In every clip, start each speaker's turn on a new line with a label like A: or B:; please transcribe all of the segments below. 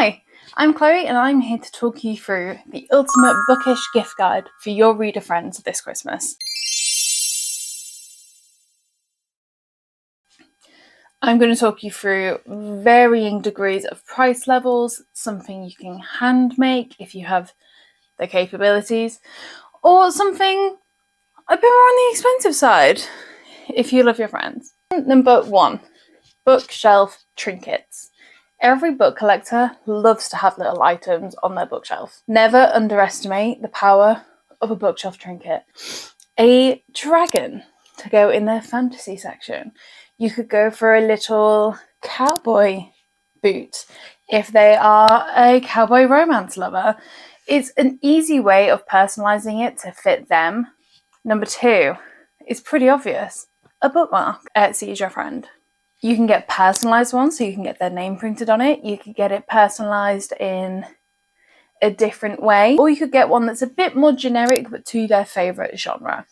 A: Hi, I'm Chloe and I'm here to talk you through the ultimate bookish gift guide for your reader friends this Christmas. I'm going to talk you through varying degrees of price levels, something you can hand make if you have the capabilities, or something a bit more on the expensive side if you love your friends. Number 1, bookshelf trinkets. Every book collector loves to have little items on their bookshelf. Never underestimate the power of a bookshelf trinket. A dragon to go in their fantasy section. You could go for a little cowboy boot if they are a cowboy romance lover. It's an easy way of personalising it to fit them. Number 2 is pretty obvious. A bookmark. Etsy's your friend. You can get personalised ones, so you can get their name printed on it. You could get it personalised in a different way, or you could get one that's a bit more generic but to their favourite genre.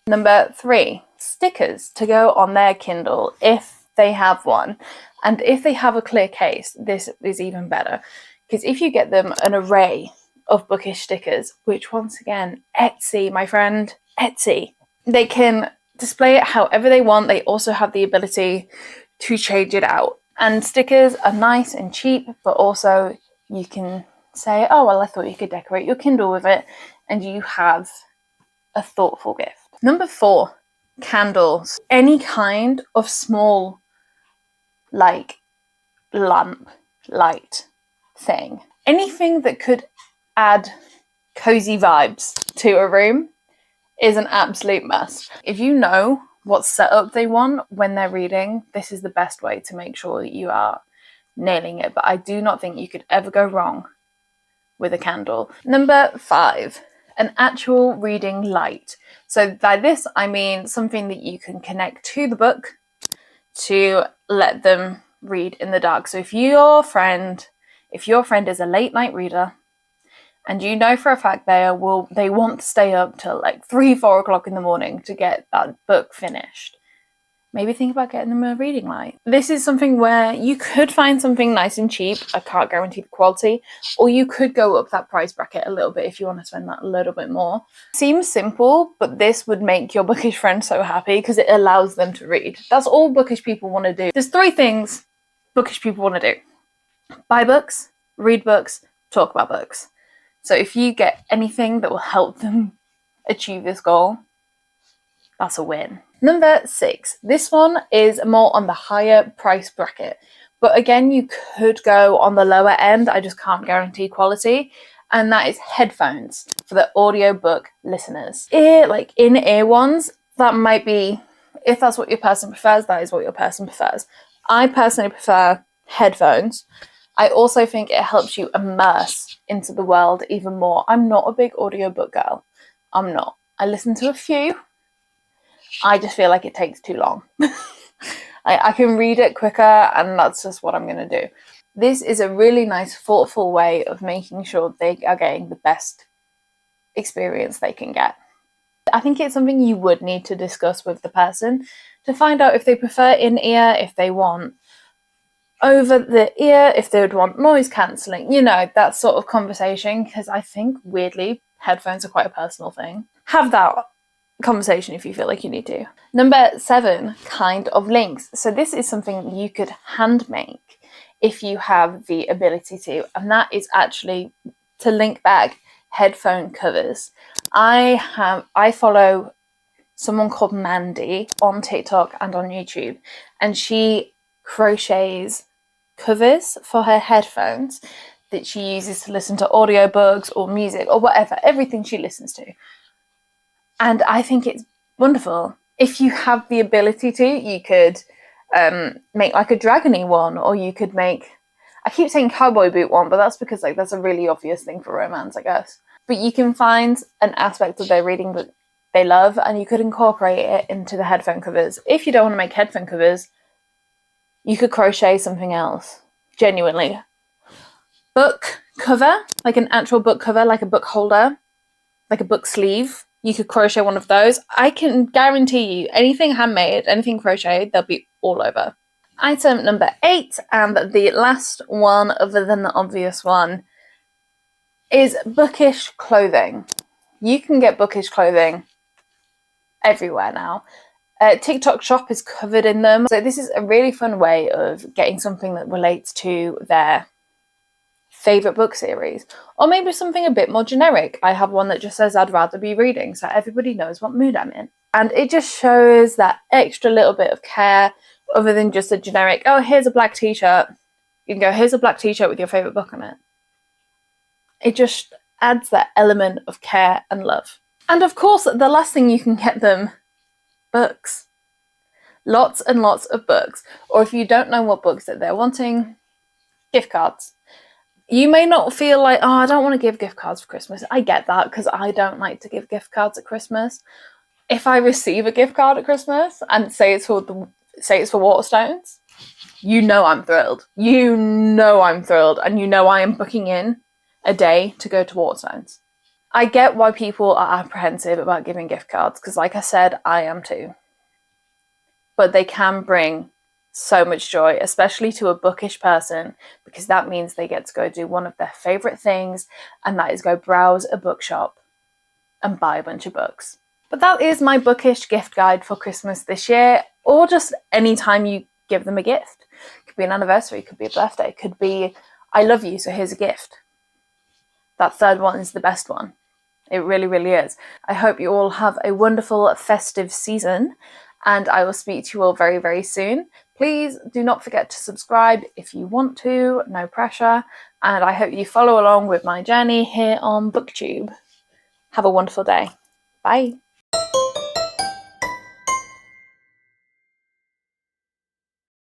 A: Number 3, stickers to go on their Kindle if they have one. And if they have a clear case, this is even better. Because if you get them an array of bookish stickers, which once again, Etsy, my friend, Etsy, they can display it however they want. They also have the ability to change it out. And stickers are nice and cheap, but also you can say, oh, well, I thought you could decorate your Kindle with it, and you have a thoughtful gift. Number 4, candles. Any kind of small, like, lamp light thing. Anything that could add cozy vibes to a room is an absolute must. If you know what setup they want when they're reading, this is the best way to make sure that you are nailing it. But I do not think you could ever go wrong with a candle. Number 5, an actual reading light. So by this, I mean something that you can connect to the book to let them read in the dark. So if your friend is a late night reader, and you know for a fact they want to stay up till like 3-4 o'clock in the morning to get that book finished, maybe think about getting them a reading light. This is something where you could find something nice and cheap. I can't guarantee the quality, or you could go up that price bracket a little bit if you want to spend that a little bit more. Seems simple, but this would make your bookish friend so happy because it allows them to read. That's all bookish people want to do. There's 3 things bookish people want to do: buy books, read books, talk about books. So if you get anything that will help them achieve this goal, that's a win. Number 6, this one is more on the higher price bracket. But again, you could go on the lower end. I just can't guarantee quality. And that is headphones for the audiobook listeners. In-ear ones, that might be, if that's what your person prefers, that is what your person prefers. I personally prefer headphones. I also think it helps you immerse into the world even more. I'm not a big audiobook girl. I'm not. I listen to a few. I just feel like it takes too long. I can read it quicker, and that's just what I'm going to do. This is a really nice, thoughtful way of making sure they are getting the best experience they can get. I think it's something you would need to discuss with the person to find out if they prefer in-ear, if they want over the ear, if they would want noise cancelling, that sort of conversation, because I think, weirdly, headphones are quite a personal thing. Have that conversation if you feel like you need to. Number 7, kind of links. So this is something you could hand make if you have the ability to, and that is actually to link back headphone covers. I follow someone called Mandy on TikTok and on YouTube, and she crochets covers for her headphones that she uses to listen to audiobooks or music or whatever, everything she listens to. And I think it's wonderful. If you have the ability to, you could make like a dragony one, or you could make, I keep saying cowboy boot one, but that's because that's a really obvious thing for romance, I guess. But you can find an aspect of their reading that they love, and you could incorporate it into the headphone covers. If you don't want to make headphone covers, you could crochet something else. Genuinely. Book cover, like an actual book cover, like a book holder, like a book sleeve. You could crochet one of those. I can guarantee you, anything handmade, anything crocheted, they'll be all over. Item number 8, and the last one other than the obvious one, is Bookish clothing. You can get Bookish clothing everywhere now. TikTok Shop is covered in them. So this is a really fun way of getting something that relates to their favourite book series. Or maybe something a bit more generic. I have one that just says I'd rather be reading, so everybody knows what mood I'm in. And it just shows that extra little bit of care, other than just a generic, oh, here's a black t-shirt. You can go, here's a black t-shirt with your favourite book on it. It just adds that element of care and love. And of course, the last thing you can get them, books. Lots and lots of books. Or if you don't know what books that they're wanting, gift cards. You may not feel like, oh, I don't want to give gift cards for Christmas. I get that, because I don't like to give gift cards at Christmas. If I receive a gift card at Christmas and say it's for Waterstones, you know I'm thrilled. You know I'm thrilled, and you know I am booking in a day to go to Waterstones. I get why people are apprehensive about giving gift cards, because like I said, I am too. But they can bring so much joy, especially to a bookish person, because that means they get to go do one of their favourite things, and that is go browse a bookshop and buy a bunch of books. But that is my bookish gift guide for Christmas this year, or just any time you give them a gift. It could be an anniversary, it could be a birthday, it could be, I love you, so here's a gift. That third one is the best one. It really, really is. I hope you all have a wonderful festive season, and I will speak to you all very, very soon. Please do not forget to subscribe if you want to, no pressure, and I hope you follow along with my journey here on BookTube. Have a wonderful day. Bye.